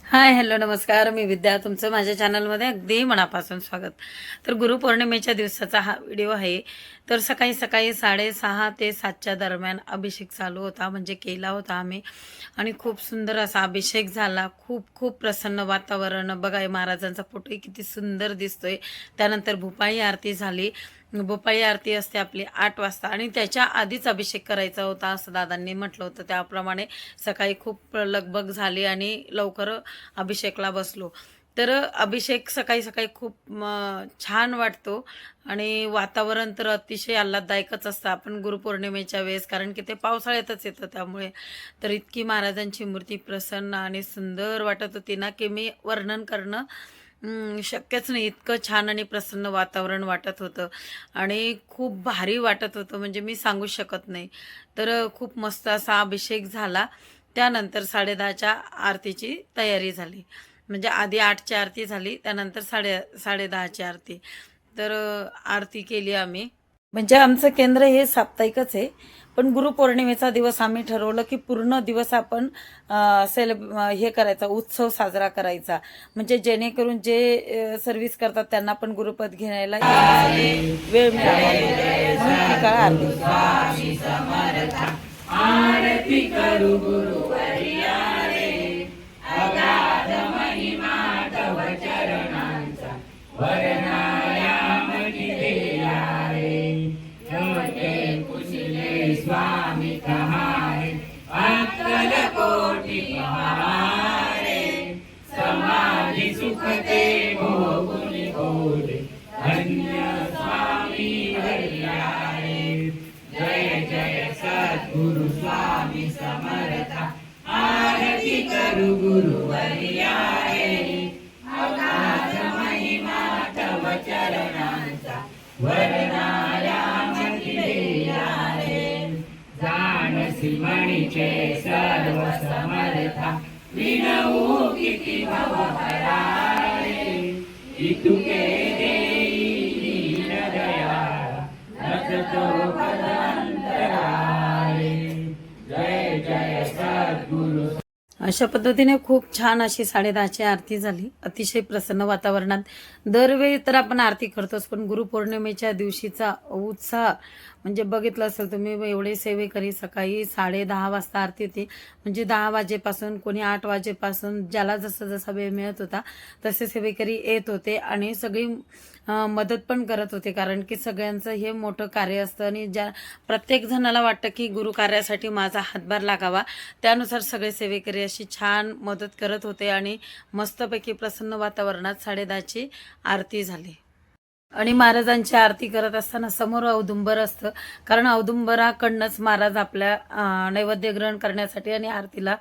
हाय, hello, नमस्कार. मी विद्या. तुमचं माझ्या चॅनलमध्ये अगदी मनापासून स्वागत. तर गुरुपौर्णिमेच्या दिवसाचा हा व्हिडिओ आहे. तर सकाळी सकाळी 6:30 ते 7च्या दरम्यान अभिषेक चालू होता, म्हणजे केला होता आम्ही. आणि खूप सुंदर असा अभिषेक झाला. खूप खूप प्रसन्न वातावरण. बघा, महाराजांचा फोटोही किती सुंदर दिसतोय. त्यानंतर भूपाळी आरती झाली. भोपाळी आरती असते आपली 8 वाजता, आणि त्याच्या आधीच अभिषेक करायचा होता असं दादांनी म्हटलं होतं. त्याप्रमाणे सकाळी खूप लगबग झाली आणि लवकर अभिषेकला बसलो. तर अभिषेक सकाळी सकाळी खूप छान वाटतो. आणि वातावरण तर अतिशय आल्हाददायकच असतं आपण गुरुपौर्णिमेच्या वेळेस, कारण की ते पावसाळ्यातच येतं. त्यामुळे तर इतकी महाराजांची मूर्ती प्रसन्न आणि सुंदर वाटत होती ना, की मी वर्णन करणं शक्यच नाही. इतकं छान आणि प्रसन्न वातावरण वाटत होतं आणि खूप भारी वाटत होतं, म्हणजे मी सांगू शकत नाही. तर खूप मस्त असा अभिषेक झाला. त्यानंतर 10:30च्या आरतीची तयारी झाली. म्हणजे आधी 8ची आरती झाली, त्यानंतर 10:30ची आरती. तर आरती केली आम्ही. म्हणजे आमचं केंद्र हे साप्ताहिकच आहे. पण गुरुपौर्णिमेचा दिवस आम्ही ठरवलं, की पूर्ण दिवस आपण हे करायचा, उत्सव साजरा करायचा. म्हणजे जेणेकरून जे सर्व्हिस करतात त्यांना पण गुरुपद घ्यायला येण्यासाठी वेळ मिळावा, म्हणून ती काळ आरती. आरती करू गुरुवर्या रे, अगाध महिमा तव चरणांचा, वर्णायामती देया रे. योगे कुशले स्वामी कहारे, अक्कल कोटी पहारे. समाधी सुखते भोगुनी बोले, धन्य स्वामी हरिया रे. जय जय सद्गुरु स्वामी समर्था, आरती करू गुरुवर्या रे. अगाध महिमा तव चरणांचा, वर्णायामती देया रे. जाणसी म्हणीचे सर्व समर्था, विनवू किती भवहरा रे. इतुके देई दीन दयाळा, नचतो पदांतरा रे. जय जय सद्गुरु. अशा पद्धतीने खूप छान अशी 10:30ची आरती झाली. अतिशय प्रसन्न वातावरणात. दरवेळी तर आपण आरती करतोच, पण गुरुपौर्णिमेच्या दिवशीचा उत्साह म्हणजे बघितलं असेल तुम्ही. एवढे सेवेकरी सकाळी 10:30 वाजता आरती होती. म्हणजे 10 वाजेपासून, कोणी 8 वाजेपासून, ज्याला जसा जसा वेळ मिळत होता तसे सेवेकरी येत होते आणि सगळी मदत पण करत होते. कारण की सगळ्यांचं हे मोठं कार्य असतं आणि प्रत्येक जणाला वाटतं की गुरु कार्यासाठी माझा हातभार लागावा. त्यानुसार सगळे सेवेकरी अशी छान मदत करत होते आणि मस्तपैकी प्रसन्न वातावरणात 10:30ची आरती झाली. आणि महाराजांची आरती करत असताना समोर औदुंबर असतं, कारण औदुंबराकडनंच महाराज आपल्या नैवेद्य ग्रहण करण्यासाठी आणि आरतीला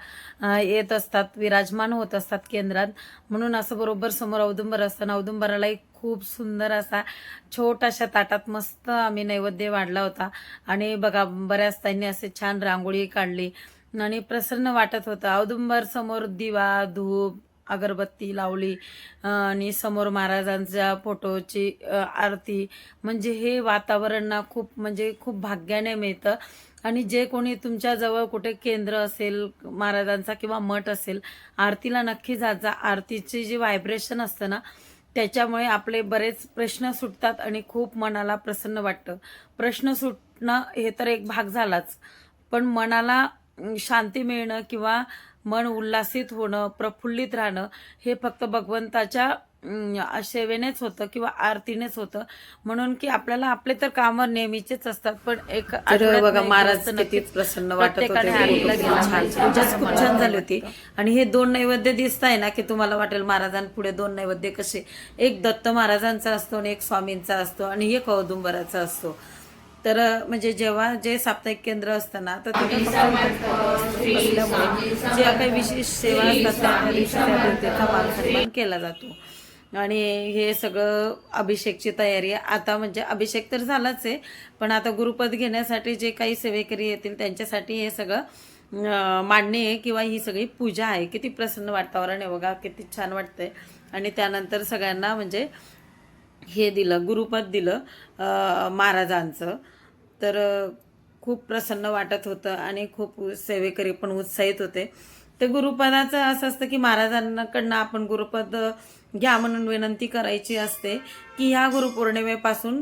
येत असतात, विराजमान होत असतात केंद्रात. म्हणून असं बरोबर समोर औदुंबर असताना औदुंबरालाही खूप सुंदर असा छोटाशा ताटात मस्त आम्ही नैवेद्य वाढला होता. आणि बघा, बऱ्याच ताईंनी असे छान रांगोळी काढली आणि प्रसन्न वाटत होतं. औदुंबर समोर दिवा, धूप, अगरबत्ती लावली आणि समोर महाराजांच्या फोटोची आरती. म्हणजे हे वातावरण ना खूप, म्हणजे खूप भाग्याने मिळतं. आणि जे कोणी तुमच्याजवळ कुठे केंद्र असेल महाराजांचा किंवा मठ असेल, आरतीला नक्की जात जा. आरतीची जी व्हायब्रेशन असतं ना, त्याच्यामुळे आपले बरेच प्रश्न सुटतात आणि खूप मनाला प्रसन्न वाटतं. प्रश्न सुटणं हे तर एक भाग झालाच, पण मनाला शांती मिळणं किंवा मन उल्हासित होणं, प्रफुल्लित राहणं, हे फक्त भगवंताच्या सेवेनेच होतं किंवा आरतीनेच होतं. म्हणून की आपल्याला आपले तर कामं नेहमीचेच असतात, पण एक बघा महाराज किती प्रसन्न वाटत होते. पूजाच खूप छान झाली होती. आणि हे 2 नैवेद्य दिसत आहे ना, की तुम्हाला वाटेल महाराजांपुढे 2 नैवेद्य कसे. एक दत्त महाराजांचा असतो आणि एक स्वामींचा असतो आणि एक औदुंबराचा असतो. तर म्हणजे जेव्हा जे साप्ताहिक केंद्र असतं ना, तर तिथे असल्यामुळे जे काही विशेष सेवा असतात त्या मान सन्मान केला जातो. आणि हे सगळं अभिषेकची तयारी आता, म्हणजे अभिषेक तर झालाच आहे, पण आता गुरुपद घेण्यासाठी जे काही सेवेकरी येतील त्यांच्यासाठी हे सगळं मांडणी आहे किंवा ही सगळी पूजा आहे. किती प्रसन्न वातावरण आहे बघा, किती छान वाटतंय. आणि त्यानंतर सगळ्यांना म्हणजे हे दिलं, गुरुपद दिलं महाराजांचं. तर खूप प्रसन्न वाटत होतं आणि खूप सेवेकरी पण उत्साहित होते. तर गुरुपदाचं असं असतं की महाराजांकडनं आपण गुरुपद घ्या म्हणून विनंती करायची असते की ह्या गुरुपौर्णिमेपासून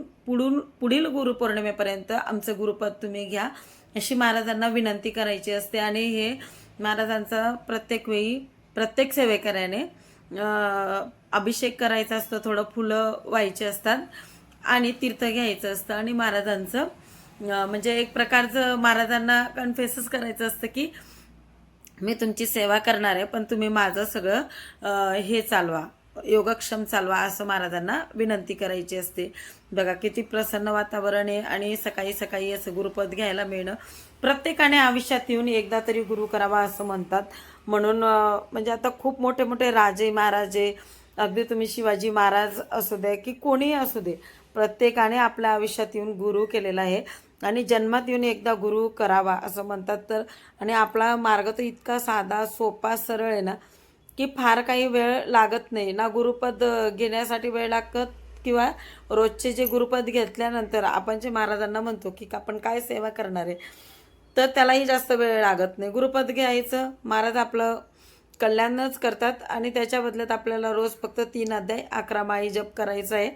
पुढील गुरुपौर्णिमेपर्यंत आमचं गुरुपद तुम्ही घ्या, अशी महाराजांना विनंती करायची असते. आणि हे महाराजांचा प्रत्येक वेळी प्रत्येक सेवेकऱ्याने अभिषेक करायचा असतो, थोडं फुलं व्हायचे असतात आणि तीर्थ घ्यायचं असतं. आणि महाराजांचं म्हणजे एक प्रकारचं महाराजांना कन्फेसच करायचं असतं की मी तुमची सेवा करणार आहे, पण तुम्ही माझं सगळं हे चालवा, योगक्षम चालवा, असं महाराजांना विनंती करायची असते. बघा किती प्रसन्न वातावरण आहे. आणि सकाळी सकाळी असं गुरुपद घ्यायला मिळणं, प्रत्येकाने आयुष्यात येऊन एकदा तरी गुरु करावा असं म्हणतात. म्हणून म्हणजे आता खूप मोठे मोठे राजे महाराजे, अगदी तुम्ही शिवाजी महाराज असू दे की कोणीही असू दे, प्रत्येकाने आपल्या आयुष्यात येऊन गुरु केलेला आहे. आणि जन्मात येऊन एकदा गुरु करावा असं म्हणतात. तर आणि आपला मार्ग तर इतका साधा सोपा सरळ आहे ना की फार काही वेळ लागत नाही ना. गुरुपद घेण्यासाठी वेळ लागत किंवा रोजचे जे गुरुपद घेतल्यानंतर आपण जे महाराजांना म्हणतो की आपण काय सेवा करणार आहे, तर त्यालाही जास्त वेळ लागत नाही. गुरुपद घ्यायचं, महाराज आपलं कल्याणच करतात. आणि त्याच्या बदल्यात आपल्याला रोज फक्त 3 अध्याय 11 माळी जप करायचं आहे,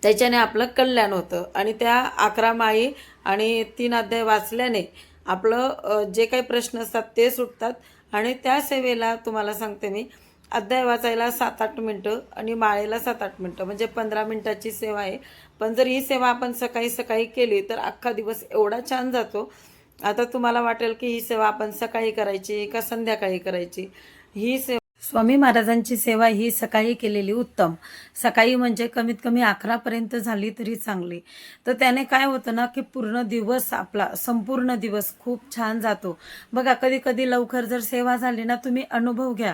त्याच्याने आपलं कल्याण होतं. आणि त्या 11 माळी आणि 3 अध्याय वाचल्याने आपलं जे काही प्रश्न असतात ते सुटतात. आणि त्या सेवेला तुम्हाला सांगते मी, अध्याय वाचायला 7-8 मिनटं आणि माळेला 7-8 मिनटं, म्हणजे 15 मिनटाची सेवा आहे. पण जर ही सेवा आपण सकाळी सकाळी केली तर अख्खा दिवस एवढा छान जातो. आता तुम्हाला वाटेल की ही सेवा आपण सकाळी करायची का संध्याकाळी करायची. ही सेवा, स्वामी महाराजांची सेवा ही सकाळी केलेली उत्तम. सकाळी म्हणजे कमीत कमी 11पर्यंत झाली तरी चांगली. तर त्याने काय होतं ना की पूर्ण दिवस आपला, संपूर्ण दिवस खूप छान जातो. बघा कधी कधी लवकर जर सेवा झाली ना, तुम्ही अनुभव घ्या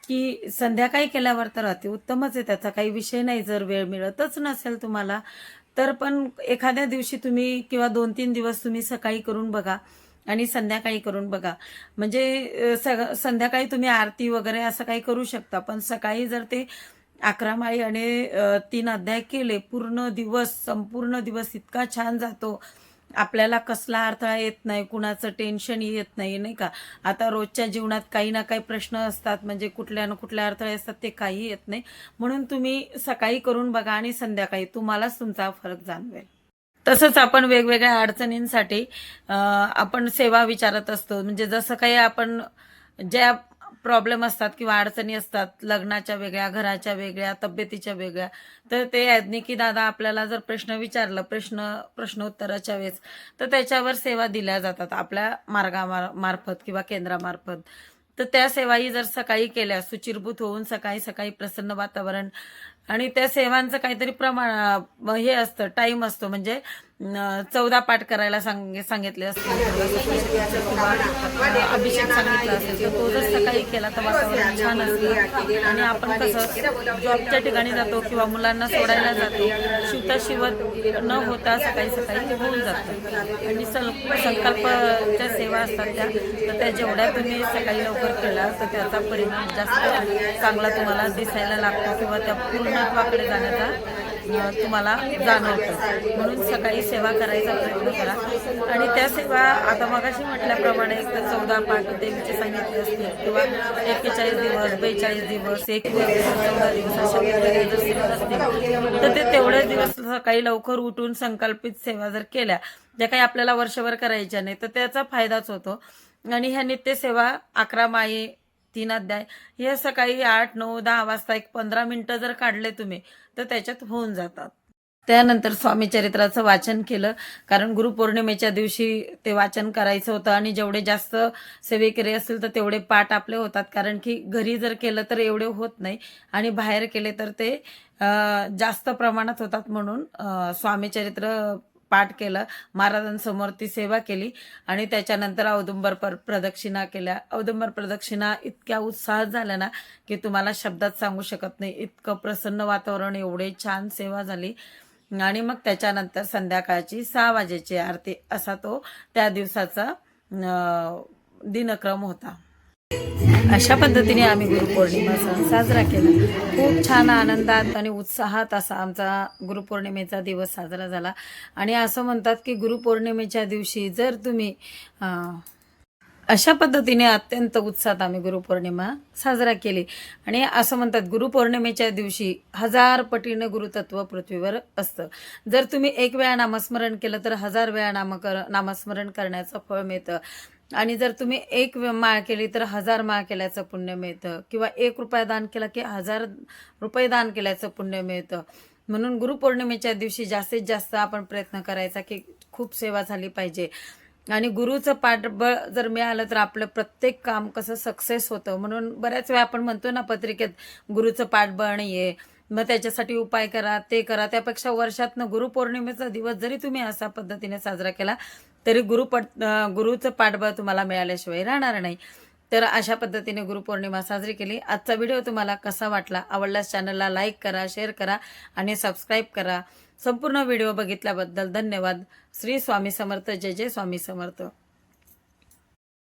की संध्याकाळी केल्यावर तर अति उत्तमच आहे, त्याचा काही विषय नाही. जर वेळ मिळतच नसेल तुम्हाला तर पण एखाद्या दिवशी तुम्ही किंवा 2-3 दिवस तुम्ही सकाळी करून बघा आणि संध्याकाळी करून बघा. म्हणजे संध्याकाळी तुम्ही आरती वगैरे असं काही करू शकता, पण सकाळी जर ते 11 माळी आणि 3 अध्याय केले, पूर्ण दिवस, संपूर्ण दिवस इतका छान जातो. आपल्याला कसला अडथळा येत नाही, कुणाचं टेन्शन येत नाही, नाही का. आता रोजच्या जीवनात काही ना काही प्रश्न असतात, म्हणजे कुठल्या ना कुठल्या अडथळे असतात, ते काही येत नाही. म्हणून तुम्ही सकाळी करून बघा आणि संध्याकाळी, तुम्हालाच तुमचा फरक जाणवेल. तसंच आपण वेगवेगळ्या अडचणींसाठी आपण सेवा विचारत असतो. म्हणजे जसं काही आपण ज्या प्रॉब्लेम असतात किंवा अडचणी असतात, लग्नाच्या वेगळ्या, घराच्या वेगळ्या, तब्येतीच्या वेगळ्या, तर ते याज्ञिकी दादा आपल्याला जर प्रश्न विचारलं, प्रश्नोत्तराच्या वेळेस, तर त्याच्यावर सेवा दिल्या जातात आपल्या मार्फत किंवा केंद्रामार्फत. तर त्या सेवाही जर सकाळी केल्या, सुचिरभूत होऊन सकाळी सकाळी प्रसन्न वातावरण, आणि त्या सेवांचं काहीतरी प्रमाण हे असतं, टाईम असतो. म्हणजे 14 पाठ करायला सांगितले असते किंवा अभिषेक सांगितला असेल, तर तो जर सकाळी केला तर वातावरण छान असतं. आणि आपण कसं जॉबच्या ठिकाणी जातो किंवा मुलांना सोडायला जातो, शिवता शिवत न होता सकाळी सकाळी होऊन जातं. आणि संकल्पच्या सेवा असतात तर त्या जेवढ्या तुम्ही सकाळी लवकर केल्या तर त्याचा परिणाम जास्त चांगला तुम्हाला दिसायला लागतो किंवा त्या पूर्णत्वाकडे जाण्याचा तुम्हाला जाणवतं. म्हणून सकाळी सेवा करायचा प्रयत्न करा. आणि त्या सेवा आता मगाशी म्हटल्याप्रमाणे एक तर 14 पाठ देवीचे सांगितले असतील किंवा 41 दिवस, 42 दिवस, 1 दिवस, 14 दिवस अशा वेगवेगळ्या जर सेवा असतील तर ते तेवढेच दिवस सकाळी लवकर उठून संकल्पित सेवा जर केल्या, ज्या काही आपल्याला वर्षभर करायच्या नाही, तर त्याचा फायदाच होतो. आणि ह्या नित्यसेवा 11 माळी 3 अध्याय हे सकाळी 8, 9, 10 वाजता एक 15 मिनिटं जर काढले तुम्ही तर त्याच्यात होऊन जातात. त्यानंतर स्वामी चरित्राचं वाचन केलं, कारण गुरुपौर्णिमेच्या दिवशी ते वाचन करायचं होतं. आणि जेवढे जास्त सेवेकरी असतील तर तेवढे पाठ आपले होतात, कारण की घरी जर केलं तर एवढे होत नाही आणि बाहेर केले तर ते जास्त प्रमाणात होतात. म्हणून स्वामी चरित्र पाठ केलं, महाराजांसमोर ती सेवा केली आणि त्याच्यानंतर औदुंबर प्रदक्षिणा केल्या. औदुंबर प्रदक्षिणा इतक्या उत्साहात झाल्या ना की तुम्हाला शब्दात सांगू शकत नाही. इतकं प्रसन्न वातावरण, एवढे छान सेवा झाली. आणि मग त्याच्यानंतर संध्याकाळची 6 वाजेची आरती, असा तो त्या दिवसाचा दिनक्रम होता. अशा पद्धतीने आम्ही गुरुपौर्णिमा सण साजरा केला. खूप छान आनंदात आणि उत्साहात असा आमचा गुरुपौर्णिमेचा दिवस साजरा झाला. आणि असं म्हणतात की गुरुपौर्णिमेच्या दिवशी जर तुम्ही अशा पद्धतीने अत्यंत उत्साहात आम्ही गुरुपौर्णिमा साजरा केली. आणि असं म्हणतात गुरुपौर्णिमेच्या दिवशी 1000 पटीने गुरुतत्व पृथ्वीवर असतं. जर तुम्ही एक वेळा नामस्मरण केलं तर 1000 वेळा नामस्मरण करण्याचं फळ मिळतं. आणि जर तुम्ही एक माळ केली तर 1000 माळ केल्याचं पुण्य मिळतं. किंवा 1 रुपया दान केला की 1000 रुपये दान केल्याचं पुण्य मिळतं. म्हणून गुरुपौर्णिमेच्या दिवशी जास्तीत जास्त आपण प्रयत्न करायचा की खूप सेवा झाली पाहिजे. आणि गुरुचं पाठबळ जर मिळालं तर आपलं प्रत्येक काम कसं सक्सेस होतं. म्हणून बऱ्याच वेळा आपण म्हणतो ना पत्रिकेत गुरुचं पाठबळ नाही आहे, मग त्याच्यासाठी उपाय करा, ते करा. त्यापेक्षा वर्षातनं गुरुपौर्णिमेचा दिवस जरी तुम्ही अशा पद्धतीने साजरा केला तरी गुरुचं पाठबळ तुम्हाला मिळाल्याशिवाय राहणार नाही. तर अशा पद्धतीने गुरुपौर्णिमा साजरी केली. आजचा व्हिडिओ तुम्हाला कसा वाटला? आवडल्यास चॅनलला लाईक करा, शेअर करा आणि सबस्क्राईब करा. संपूर्ण व्हिडिओ बघितल्याबद्दल धन्यवाद. श्री स्वामी समर्थ. जय जय स्वामी समर्थ.